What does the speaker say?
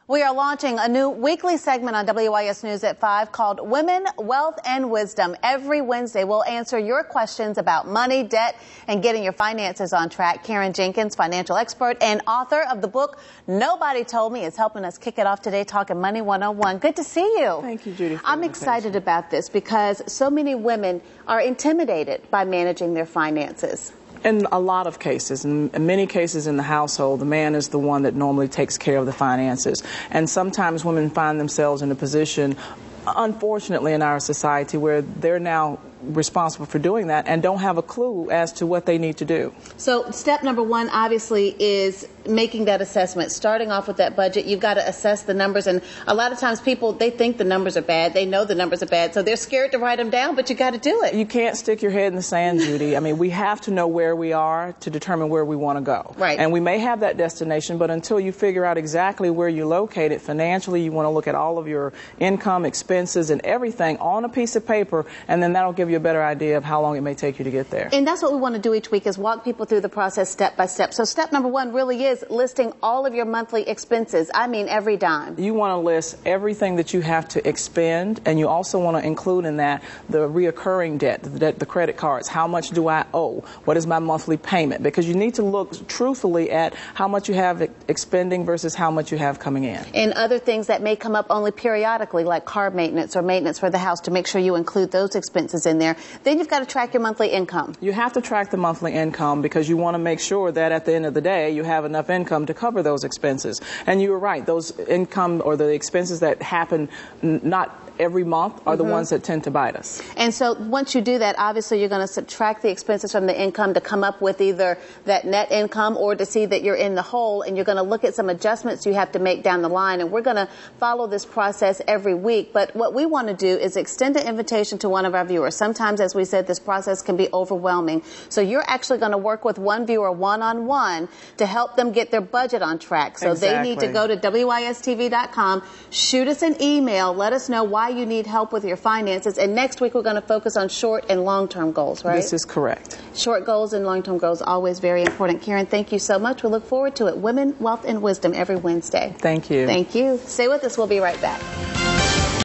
We are launching a new weekly segment on WIS News at 5 called Women, Wealth, and Wisdom. Every Wednesday, we'll answer your questions about money, debt, and getting your finances on track. Karen Jenkins, financial expert and author of the book Nobody Told Me, is helping us kick it off today, talking Money 101. Good to see you. Thank you, Judy. I'm excited about this because so many women are intimidated by managing their finances. In a lot of cases, in many cases in the household, the man is the one that normally takes care of the finances. And sometimes women find themselves in a position, unfortunately, in our society where they're now responsible for doing that and don't have a clue as to what they need to do. So step number one, obviously, is making that assessment. Starting off with that budget, you've got to assess the numbers. And a lot of times people, they think the numbers are bad. They know the numbers are bad, so they're scared to write them down, but you got to do it. You can't stick your head in the sand, Judy. I mean, we have to know where we are to determine where we want to go. Right. And we may have that destination, but until you figure out exactly where you're located financially, you want to look at all of your income, expenses, and everything on a piece of paper, and then that'll give you a better idea of how long it may take you to get there. And that's what we want to do each week, is walk people through the process step by step. So step number one really is listing all of your monthly expenses. I mean, every dime. You want to list everything that you have to expend, and you also want to include in that the reoccurring debt, the credit cards. How much do I owe? What is my monthly payment? Because you need to look truthfully at how much you have expending versus how much you have coming in. And other things that may come up only periodically, like car maintenance or maintenance for the house, to make sure you include those expenses in there. Then you've got to track your monthly income. You have to track the monthly income because you want to make sure that at the end of the day you have enough income to cover those expenses. And you were right, those income or the expenses that happen not every month are the ones that tend to bite us. And so once you do that, obviously you're going to subtract the expenses from the income to come up with either that net income or to see that you're in the hole, and you're going to look at some adjustments you have to make down the line. And we're going to follow this process every week. But what we want to do is extend an invitation to one of our viewers. Sometimes, as we said, this process can be overwhelming. So you're actually going to work with one viewer one-on-one to help them get their budget on track. So They need to go to WISTV.com, shoot us an email, let us know why you need help with your finances, and next week we're going to focus on short and long-term goals, right? This is correct. Short goals and long-term goals, always very important. Karen, thank you so much. We look forward to it. Women, Wealth, and Wisdom every Wednesday. Thank you. Thank you. Stay with us. We'll be right back.